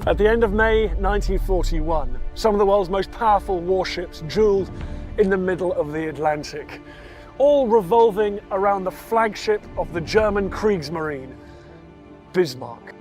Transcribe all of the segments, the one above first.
At the end of May 1941, some of the world's most powerful warships jeweled in the middle of the Atlantic, all revolving around the flagship of the German Kriegsmarine, Bismarck.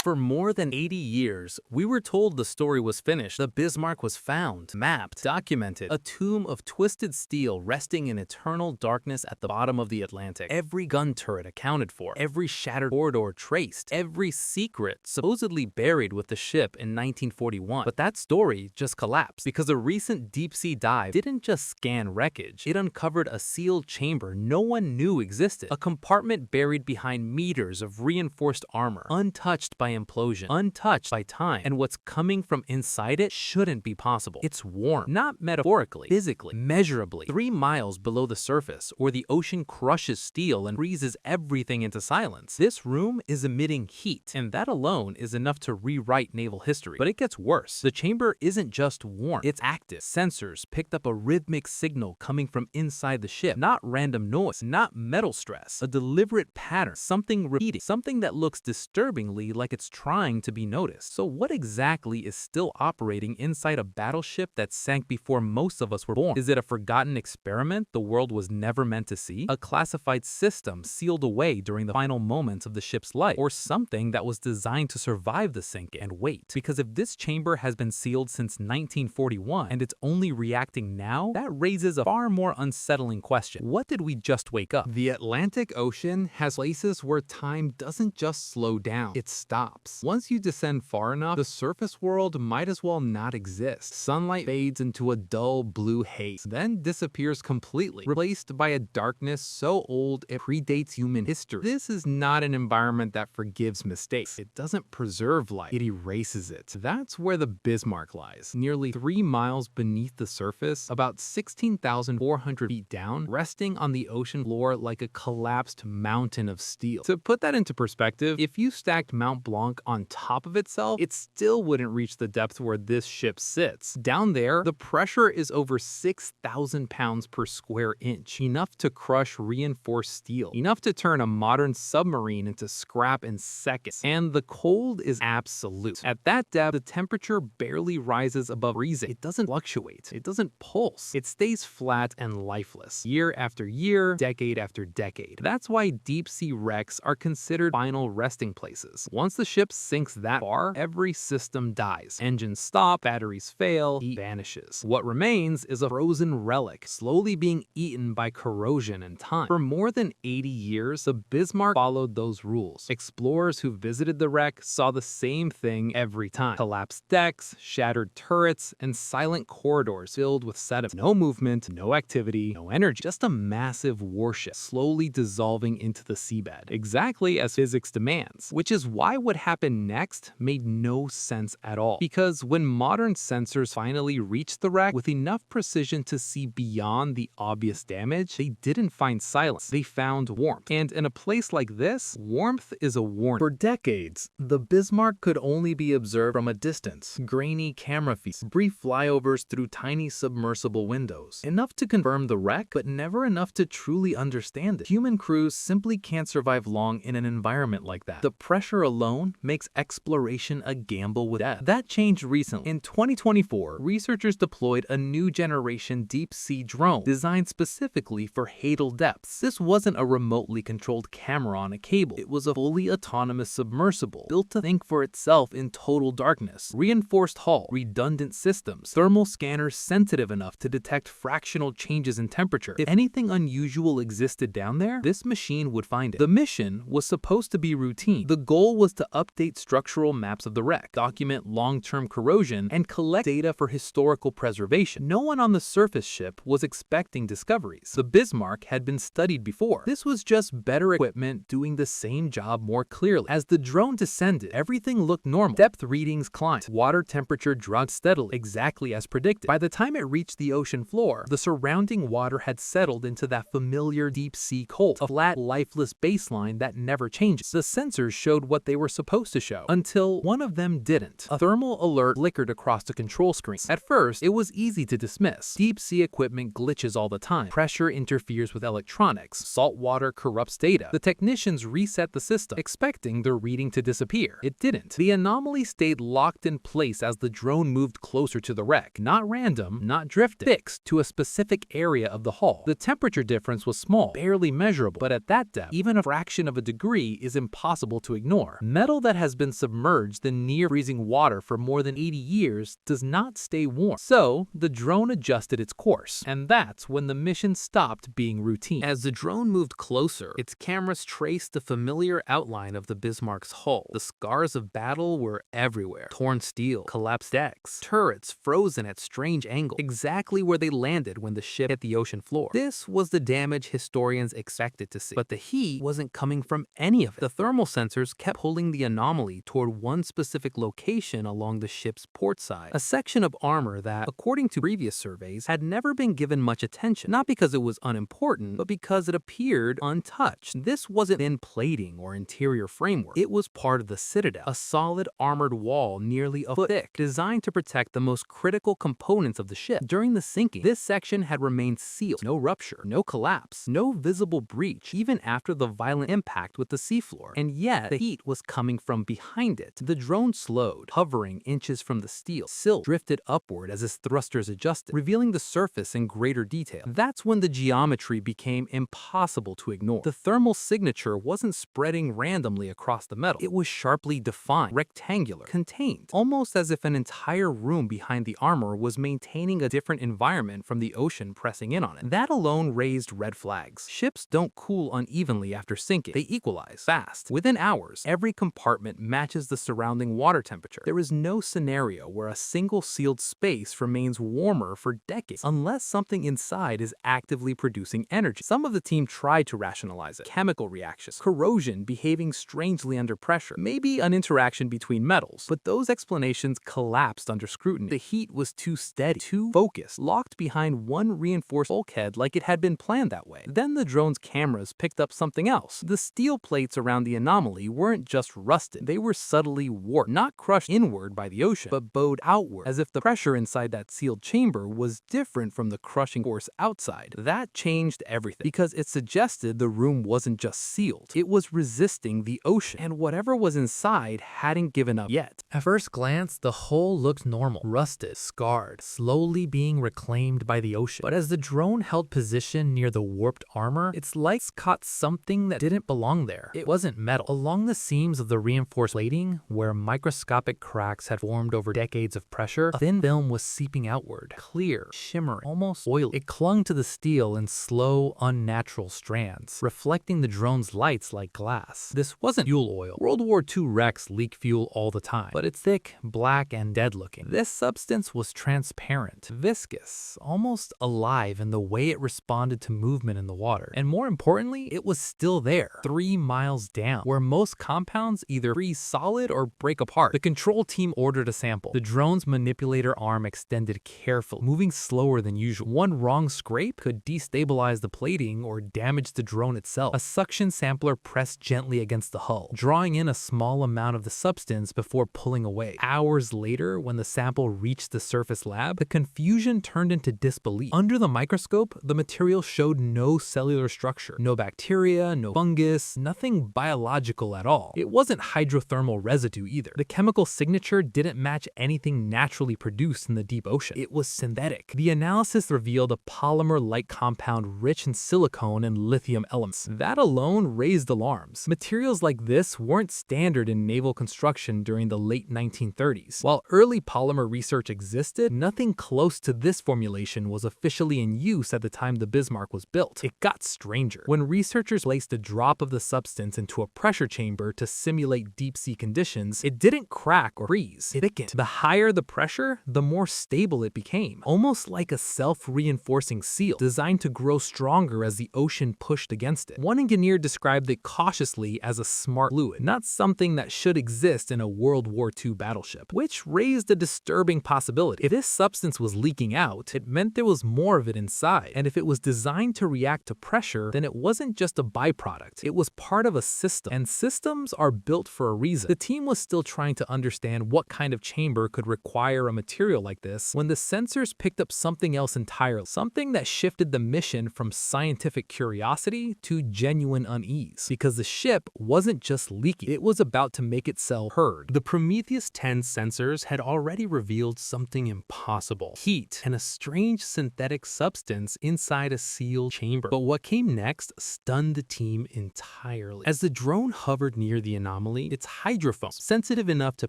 For more than 80 years, we were told the story was finished. The Bismarck was found, mapped, documented, a tomb of twisted steel resting in eternal darkness at the bottom of the Atlantic. Every gun turret accounted for, every shattered corridor traced, every secret supposedly buried with the ship in 1941. But that story just collapsed because a recent deep-sea dive didn't just scan wreckage. It uncovered a sealed chamber no one knew existed, a compartment buried behind meters of reinforced armor, untouched by implosion, untouched by time, and what's coming from inside it shouldn't be possible. It's warm, not metaphorically, physically, measurably. 3 miles below the surface, where the ocean crushes steel and freezes everything into silence, this room is emitting heat, and that alone is enough to rewrite naval history. But it gets worse. The chamber isn't just warm, it's active. Sensors picked up a rhythmic signal coming from inside the ship, not random noise, not metal stress, a deliberate pattern, something repeating, something that looks disturbingly like it's trying to be noticed. So what exactly is still operating inside a battleship that sank before most of us were born? Is it a forgotten experiment the world was never meant to see? A classified system sealed away during the final moments of the ship's life? Or something that was designed to survive the sink and wait? Because if this chamber has been sealed since 1941 and it's only reacting now, that raises a far more unsettling question. What did we just wake up? The Atlantic Ocean has places where time doesn't just slow down, it stops. Once you descend far enough, the surface world might as well not exist. Sunlight fades into a dull blue haze, then disappears completely, replaced by a darkness so old it predates human history. This is not an environment that forgives mistakes. It doesn't preserve life, it erases it. That's where the Bismarck lies, nearly 3 miles beneath the surface, about 16,400 feet down, resting on the ocean floor like a collapsed mountain of steel. To put that into perspective, if you stacked Mount Blanc on top of itself, it still wouldn't reach the depth where this ship sits. Down there, the pressure is over 6,000 pounds per square inch, enough to crush reinforced steel, enough to turn a modern submarine into scrap in seconds. And the cold is absolute. At that depth, the temperature barely rises above freezing. It doesn't fluctuate. It doesn't pulse. It stays flat and lifeless, year after year, decade after decade. That's why deep-sea wrecks are considered final resting places. Once the ship sinks that far, every system dies. Engines stop, batteries fail, heat vanishes. What remains is a frozen relic, slowly being eaten by corrosion and time. For more than 80 years, the Bismarck followed those rules. Explorers who visited the wreck saw the same thing every time. Collapsed decks, shattered turrets, and silent corridors filled with sediment. No movement, no activity, no energy, just a massive warship slowly dissolving into the seabed, exactly as physics demands, which is why what happened next made no sense at all. Because when modern sensors finally reached the wreck with enough precision to see beyond the obvious damage, they didn't find silence, they found warmth. And in a place like this, warmth is a warning. For decades, the Bismarck could only be observed from a distance. Grainy camera feeds, brief flyovers through tiny submersible windows. Enough to confirm the wreck, but never enough to truly understand it. Human crews simply can't survive long in an environment like that. The pressure alone makes exploration a gamble with death. That changed recently. In 2024, researchers deployed a new generation deep-sea drone designed specifically for hadal depths. This wasn't a remotely controlled camera on a cable. It was a fully autonomous submersible, built to think for itself in total darkness. Reinforced hull, redundant systems, thermal scanners sensitive enough to detect fractional changes in temperature. If anything unusual existed down there, this machine would find it. The mission was supposed to be routine. The goal was to update structural maps of the wreck, document long-term corrosion, and collect data for historical preservation. No one on the surface ship was expecting discoveries. The Bismarck had been studied before. This was just better equipment doing the same job more clearly. As the drone descended, everything looked normal. Depth readings climbed. Water temperature dropped steadily, exactly as predicted. By the time it reached the ocean floor, the surrounding water had settled into that familiar deep-sea cold, a flat, lifeless baseline that never changes. The sensors showed what they were supposed supposed to show, until one of them didn't. A thermal alert flickered across the control screen. At first, it was easy to dismiss. Deep sea equipment glitches all the time. Pressure interferes with electronics. Salt water corrupts data. The technicians reset the system, expecting their reading to disappear. It didn't. The anomaly stayed locked in place as the drone moved closer to the wreck. Not random, not drifting. Fixed to a specific area of the hull. The temperature difference was small, barely measurable, but at that depth, even a fraction of a degree is impossible to ignore. Metal that has been submerged in near freezing water for more than 80 years does not stay warm. So, the drone adjusted its course, and that's when the mission stopped being routine. As the drone moved closer, its cameras traced the familiar outline of the Bismarck's hull. The scars of battle were everywhere. Torn steel, collapsed decks, turrets frozen at strange angles, exactly where they landed when the ship hit the ocean floor. This was the damage historians expected to see, but the heat wasn't coming from any of it. The thermal sensors kept pulling the anomaly toward one specific location along the ship's port side, a section of armor that, according to previous surveys, had never been given much attention, not because it was unimportant, but because it appeared untouched. This wasn't thin plating or interior framework. It was part of the citadel, a solid armored wall nearly a foot thick, designed to protect the most critical components of the ship. During the sinking, this section had remained sealed. No rupture, no collapse, no visible breach, even after the violent impact with the seafloor. And yet, the heat was coming from behind it. The drone slowed, hovering inches from the steel. Silt drifted upward as its thrusters adjusted, revealing the surface in greater detail. That's when the geometry became impossible to ignore. The thermal signature wasn't spreading randomly across the metal. It was sharply defined, rectangular, contained, almost as if an entire room behind the armor was maintaining a different environment from the ocean pressing in on it. That alone raised red flags. Ships don't cool unevenly after sinking. They equalize fast. Within hours, every compartment matches the surrounding water temperature. There is no scenario where a single sealed space remains warmer for decades unless something inside is actively producing energy. Some of the team tried to rationalize it. Chemical reactions, corrosion behaving strangely under pressure, maybe an interaction between metals, but those explanations collapsed under scrutiny. The heat was too steady, too focused, locked behind one reinforced bulkhead like it had been planned that way. Then the drone's cameras picked up something else. The steel plates around the anomaly weren't just rusted, they were subtly warped, not crushed inward by the ocean, but bowed outward, as if the pressure inside that sealed chamber was different from the crushing force outside. That changed everything, because it suggested the room wasn't just sealed, it was resisting the ocean, and whatever was inside hadn't given up yet. At first glance, the hull looked normal, rusted, scarred, slowly being reclaimed by the ocean. But as the drone held position near the warped armor, its lights caught something that didn't belong there. It wasn't metal. Along the seams of the reinforced plating, where microscopic cracks had formed over decades of pressure, a thin film was seeping outward, clear, shimmering, almost oily. It clung to the steel in slow, unnatural strands, reflecting the drone's lights like glass. This wasn't fuel oil. World War II wrecks leak fuel all the time, but it's thick, black, and dead-looking. This substance was transparent, viscous, almost alive in the way it responded to movement in the water. And more importantly, it was still there, 3 miles down, where most compounds either freeze solid or break apart. The control team ordered a sample. The drone's manipulator arm extended carefully, moving slower than usual. One wrong scrape could destabilize the plating or damage the drone itself. A suction sampler pressed gently against the hull, drawing in a small amount of the substance before pulling away. Hours later, when the sample reached the surface lab, the confusion turned into disbelief. Under the microscope, the material showed no cellular structure, no bacteria, no fungus, nothing biological at all. It wasn't hydrothermal residue either. The chemical signature didn't match anything naturally produced in the deep ocean. It was synthetic. The analysis revealed a polymer-like compound rich in silicone and lithium elements. That alone raised alarms. Materials like this weren't standard in naval construction during the late 1930s. While early polymer research existed, nothing close to this formulation was officially in use at the time the Bismarck was built. It got stranger. When researchers placed a drop of the substance into a pressure chamber to simulate deep-sea conditions, it didn't crack or freeze. It thickened. The higher the pressure, the more stable it became, almost like a self-reinforcing seal, designed to grow stronger as the ocean pushed against it. One engineer described it cautiously as a smart fluid, not something that should exist in a World War II battleship, which raised a disturbing possibility. If this substance was leaking out, it meant there was more of it inside, and if it was designed to react to pressure, then it wasn't just a byproduct, it was part of a system, and systems are built built for a reason. The team was still trying to understand what kind of chamber could require a material like this when the sensors picked up something else entirely, something that shifted the mission from scientific curiosity to genuine unease. Because the ship wasn't just leaking, it was about to make itself heard. The Prometheus 10 sensors had already revealed something impossible: heat and a strange synthetic substance inside a sealed chamber. But what came next stunned the team entirely. As the drone hovered near the anomaly, its hydrophone, sensitive enough to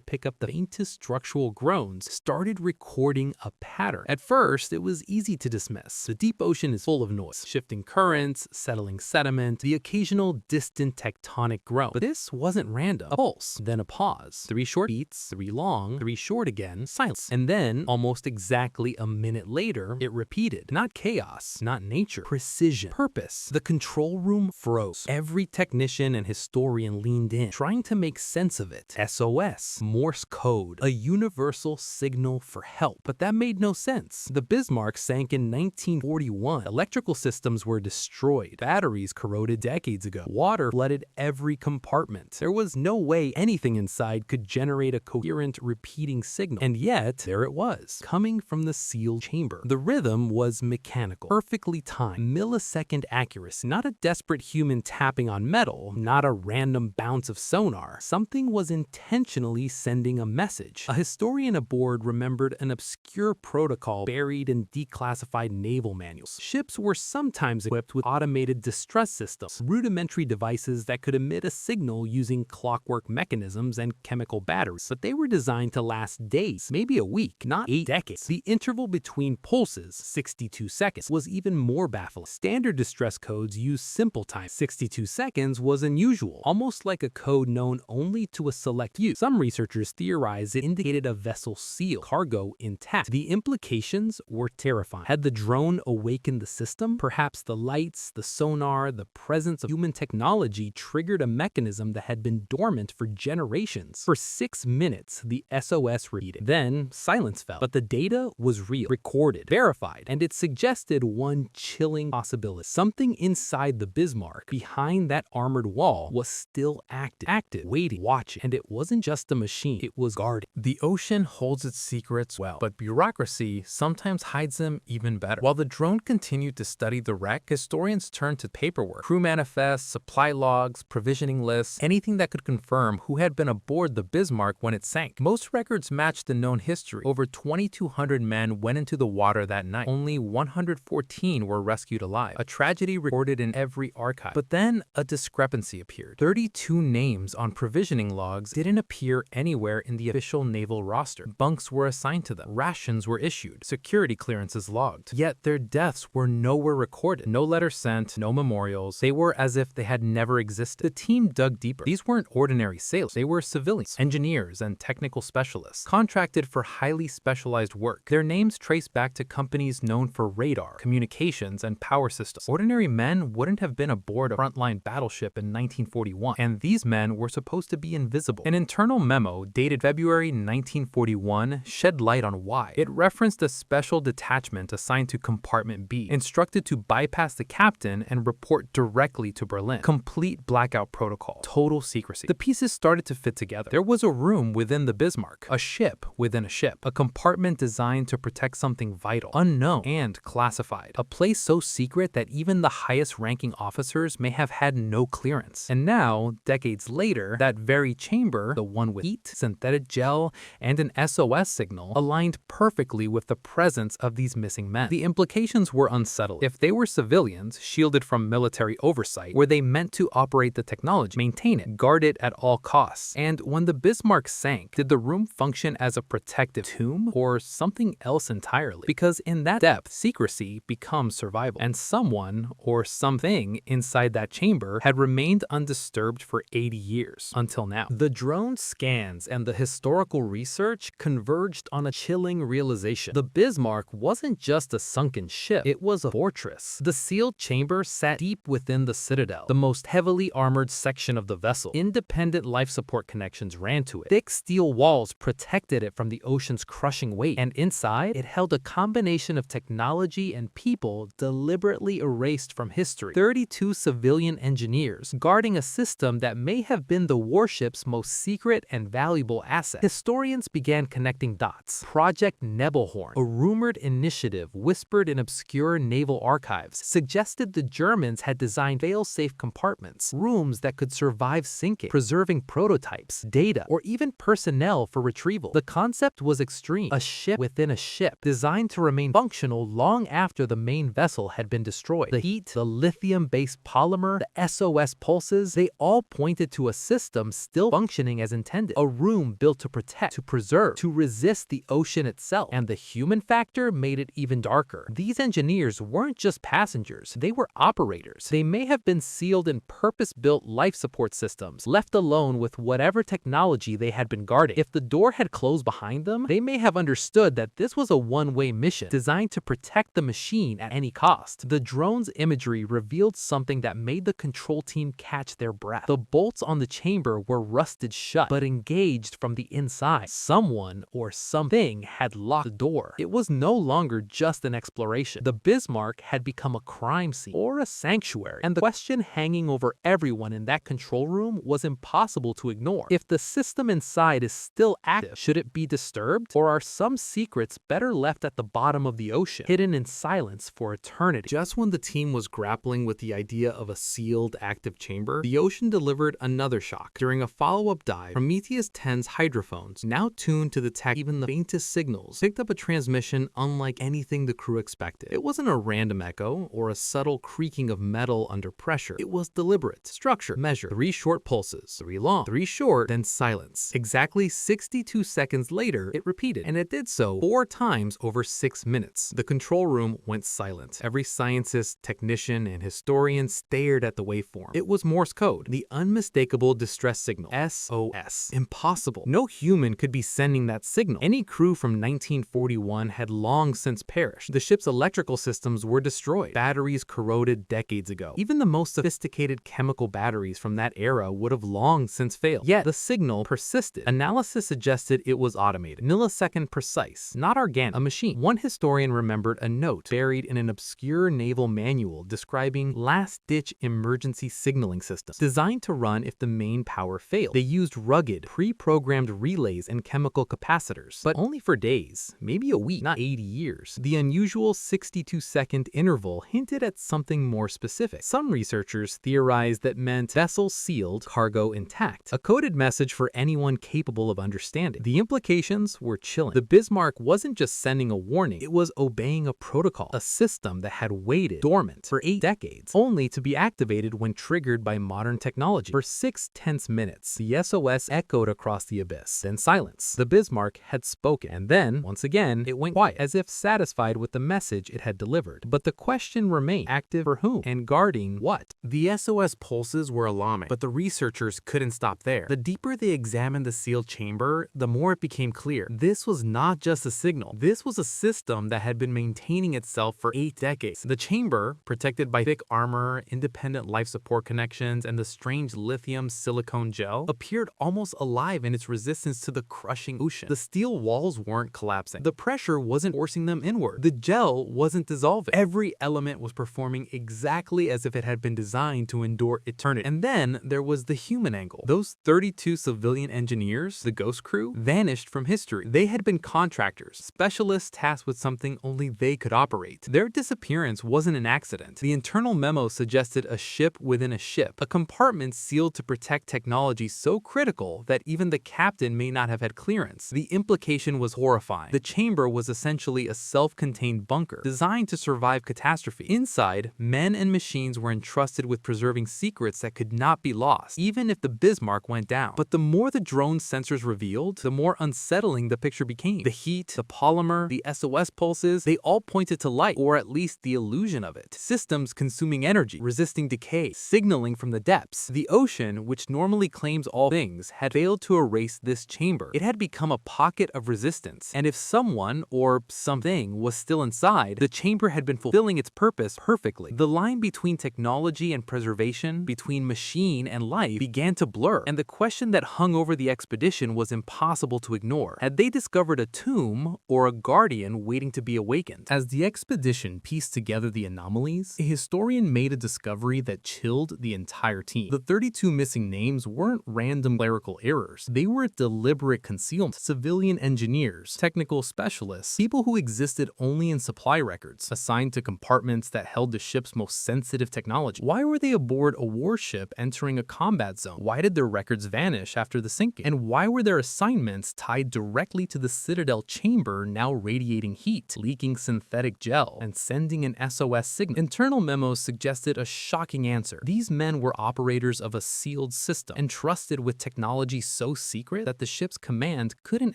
pick up the faintest structural groans, started recording a pattern. At first, it was easy to dismiss. The deep ocean is full of noise: shifting currents, settling sediment, the occasional distant tectonic groan. But this wasn't random. A pulse, then a pause. 3 short beats, 3 long, 3 short again, silence. And then, almost exactly a minute later, it repeated. Not chaos, not nature, precision, purpose. The control room froze. Every technician and historian leaned in, trying to make sense of it. SOS, Morse code, a universal signal for help. But that made no sense. The Bismarck sank in 1941. Electrical systems were destroyed. Batteries corroded decades ago. Water flooded every compartment. There was no way anything inside could generate a coherent, repeating signal. And yet, there it was, coming from the sealed chamber. The rhythm was mechanical, perfectly timed, millisecond accuracy. Not a desperate human tapping on metal, not a random bounce of sonar. Something was intentionally sending a message. A historian aboard remembered an obscure protocol buried in declassified naval manuals. Ships were sometimes equipped with automated distress systems, rudimentary devices that could emit a signal using clockwork mechanisms and chemical batteries. But they were designed to last days, maybe a week, not 8 decades. The interval between pulses, 62 seconds, was even more baffling. Standard distress codes use simple time. 62 seconds was unusual, almost like a code known only to a select few. Some researchers theorized it indicated a vessel sealed, cargo intact. The implications were terrifying. Had the drone awakened the system? Perhaps the lights, the sonar, the presence of human technology triggered a mechanism that had been dormant for generations. For 6 minutes, the SOS repeated. Then, silence fell. But the data was real, recorded, verified, and it suggested one chilling possibility. Something inside the Bismarck, behind that armored wall, was still active, waiting, watching. And it wasn't just a machine, it was guarded. The ocean holds its secrets well, but bureaucracy sometimes hides them even better. While the drone continued to study the wreck, historians turned to paperwork: crew manifests, supply logs, provisioning lists, anything that could confirm who had been aboard the Bismarck when it sank. Most records matched the known history. Over 2,200 men went into the water that night. Only 114 were rescued alive, a tragedy recorded in every archive. But then a discrepancy appeared. 32 names on provisioning logs didn't appear anywhere in the official naval roster. Bunks were assigned to them, rations were issued, security clearances logged. Yet their deaths were nowhere recorded. No letters sent, no memorials. They were as if they had never existed. The team dug deeper. These weren't ordinary sailors. They were civilians, engineers, and technical specialists, contracted for highly specialized work. Their names trace back to companies known for radar, communications, and power systems. Ordinary men wouldn't have been aboard a frontline battleship in 1941, and these men were supposed to be invisible. An internal memo dated February 1941 shed light on why. It referenced a special detachment assigned to Compartment B, instructed to bypass the captain and report directly to Berlin. Complete blackout protocol, total secrecy. The pieces started to fit together. There was a room within the Bismarck, a ship within a ship, a compartment designed to protect something vital, unknown, and classified. A place so secret that even the highest ranking officers may have had no clearance. And now, decades later, that very chamber, the one with heat, synthetic gel, and an SOS signal, aligned perfectly with the presence of these missing men. The implications were unsettling. If they were civilians, shielded from military oversight, were they meant to operate the technology, maintain it, guard it at all costs? And when the Bismarck sank, did the room function as a protective tomb or something else entirely? Because in that depth, secrecy becomes survival, and someone or something inside that chamber had remained undisturbed for 80 years, until now. The drone scans and the historical research converged on a chilling realization. The Bismarck wasn't just a sunken ship, it was a fortress. The sealed chamber sat deep within the citadel, the most heavily armored section of the vessel. Independent life support connections ran to it. Thick steel walls protected it from the ocean's crushing weight, and inside, it held a combination of technology and people deliberately erased from history. 32 civilian engineers guarding a system that may have been been the warship's most secret and valuable asset. Historians began connecting dots. Project Nebelhorn, a rumored initiative whispered in obscure naval archives, suggested the Germans had designed fail-safe compartments, rooms that could survive sinking, preserving prototypes, data, or even personnel for retrieval. The concept was extreme, a ship within a ship, designed to remain functional long after the main vessel had been destroyed. The heat, the lithium-based polymer, the SOS pulses, they all pointed to a system still functioning as intended. A room built to protect, to preserve, to resist the ocean itself. And the human factor made it even darker. These engineers weren't just passengers, they were operators. They may have been sealed in purpose-built life support systems, left alone with whatever technology they had been guarding. If the door had closed behind them, they may have understood that this was a one-way mission, designed to protect the machine at any cost. The drone's imagery revealed something that made the control team catch their breath. The bolts on the chamber were rusted shut, but engaged from the inside. Someone or something had locked the door. It was no longer just an exploration. The Bismarck had become a crime scene or a sanctuary, and the question hanging over everyone in that control room was impossible to ignore. If the system inside is still active, should it be disturbed? Or are some secrets better left at the bottom of the ocean, hidden in silence for eternity? Just when the team was grappling with the idea of a sealed, active chamber, the ocean delivered another shock. During a follow-up dive, Prometheus 10's hydrophones, now tuned to detect even the faintest signals, picked up a transmission unlike anything the crew expected. It wasn't a random echo or a subtle creaking of metal under pressure. It was deliberate, structured, measured. 3 short pulses, 3 long, 3 short, then silence. Exactly 62 seconds later, it repeated, and it did so 4 times over 6 minutes. The control room went silent. Every scientist, technician, and historian stared at the waveform. It was Morse code, the unmistakable distress signal, SOS. Impossible. No human could be sending that signal. Any crew from 1941 had long since perished. The ship's electrical systems were destroyed. Batteries corroded decades ago. Even the most sophisticated chemical batteries from that era would have long since failed. Yet, the signal persisted. Analysis suggested it was automated, millisecond precise, not organic, a machine. One historian remembered a note buried in an obscure naval manual describing last-ditch emergency signaling systems, designed to run if the main power failed. They used rugged, pre-programmed relays and chemical capacitors, but only for days, maybe a week, not 80 years. The unusual 62-second interval hinted at something more specific. Some researchers theorized that meant vessel sealed, cargo intact, a coded message for anyone capable of understanding. The implications were chilling. The Bismarck wasn't just sending a warning, it was obeying a protocol, a system that had waited dormant for 8 decades, only to be activated when triggered by modern technology. For 6 tense minutes, the SOS echoed across the abyss, then silence. The Bismarck had spoken, and then, once again, it went quiet, as if satisfied with the message it had delivered. But the question remained, active for whom? And guarding what? The SOS pulses were alarming, but the researchers couldn't stop there. The deeper they examined the sealed chamber, the more it became clear. This was not just a signal. This was a system that had been maintaining itself for 8 decades. The chamber, protected by thick armor, independent life support connections, and the strange lithium silicone gel, appeared almost alive in its resistance to the crushing ocean. The steel walls weren't collapsing. The pressure wasn't forcing them inward. The gel wasn't dissolving. Every element was performing exactly as if it had been designed to endure eternity. And then there was the human angle. Those 32 civilian engineers, the ghost crew, vanished from history. They had been contractors, specialists tasked with something only they could operate. Their disappearance wasn't an accident. The internal memo suggested a ship within a ship, a compartment sealed to protect technology so critical that even the captain may not have had clearance. The implication was horrifying. The chamber was essentially a self-contained bunker, designed to survive catastrophe. Inside, men and machines were entrusted with preserving secrets that could not be lost, even if the Bismarck went down. But the more the drone's sensors revealed, the more unsettling the picture became. The heat, the polymer, the SOS pulses, they all pointed to light, or at least the illusion of it. Systems consuming energy, resisting decay, signaling from the depths. The ocean, which normally claims all things, had failed to erase this chamber. It had become a pocket of resistance, and if someone, or something, was still inside, the chamber had been fulfilling its purpose perfectly. The line between technology and preservation, between machine and life, began to blur, and the question that hung over the expedition was impossible to ignore. Had they discovered a tomb, or a guardian waiting to be awakened? As the expedition pieced together the anomalies, a historian made a discovery that chilled the entire team. The 32 missing missing names weren't random clerical errors. They were deliberate concealment. Civilian engineers, technical specialists, people who existed only in supply records, assigned to compartments that held the ship's most sensitive technology. Why were they aboard a warship entering a combat zone? Why did their records vanish after the sinking? And why were their assignments tied directly to the Citadel chamber now radiating heat, leaking synthetic gel, and sending an SOS signal? Internal memos suggested a shocking answer. These men were operators of a sealed system, entrusted with technology so secret that the ship's command couldn't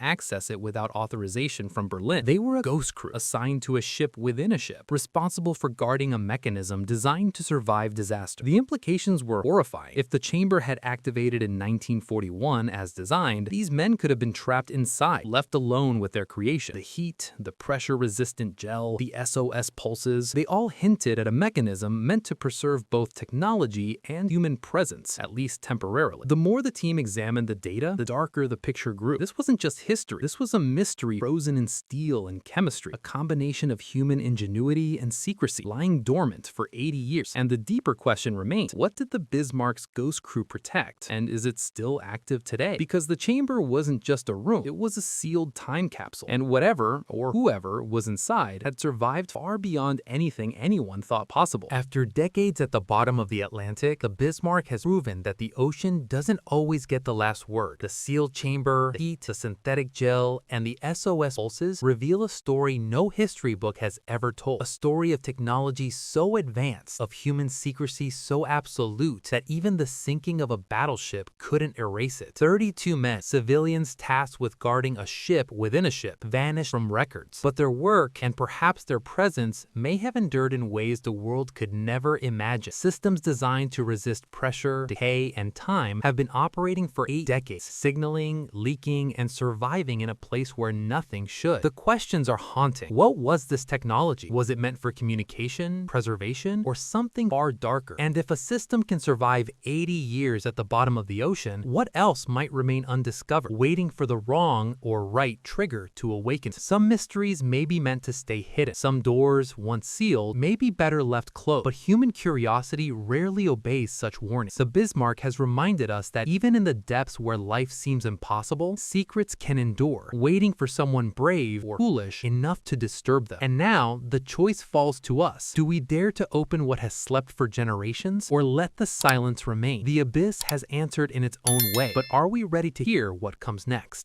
access it without authorization from Berlin. They were a ghost crew, assigned to a ship within a ship, responsible for guarding a mechanism designed to survive disaster. The implications were horrifying. If the chamber had activated in 1941 as designed, these men could have been trapped inside, left alone with their creation. The heat, the pressure-resistant gel, the SOS pulses, they all hinted at a mechanism meant to preserve both technology and human presence, at least temporarily. The more the team examined the data, the darker the picture grew. This wasn't just history. This was a mystery frozen in steel and chemistry, a combination of human ingenuity and secrecy, lying dormant for 80 years. And the deeper question remains, what did the Bismarck's ghost crew protect? And is it still active today? Because the chamber wasn't just a room, it was a sealed time capsule. And whatever, or whoever, was inside had survived far beyond anything anyone thought possible. After decades at the bottom of the Atlantic, the Bismarck has proven that the ocean doesn't always get the last word. The sealed chamber, the heat, the synthetic gel, and the SOS pulses reveal a story no history book has ever told. A story of technology so advanced, of human secrecy so absolute that even the sinking of a battleship couldn't erase it. 32 men, civilians tasked with guarding a ship within a ship, vanished from records. But their work, and perhaps their presence, may have endured in ways the world could never imagine. Systems designed to resist pressure, decay, and time have been operating for 8 decades, signaling, leaking, and surviving in a place where nothing should. The questions are haunting. What was this technology? Was it meant for communication, preservation, or something far darker? And if a system can survive 80 years at the bottom of the ocean, what else might remain undiscovered, waiting for the wrong or right trigger to awaken? Some mysteries may be meant to stay hidden. Some doors, once sealed, may be better left closed. But human curiosity rarely obeys such warnings. The Bismarck has reminded us that even in the depths where life seems impossible, secrets can endure, waiting for someone brave or foolish enough to disturb them. And now, the choice falls to us. Do we dare to open what has slept for generations, or let the silence remain? The abyss has answered in its own way, but are we ready to hear what comes next?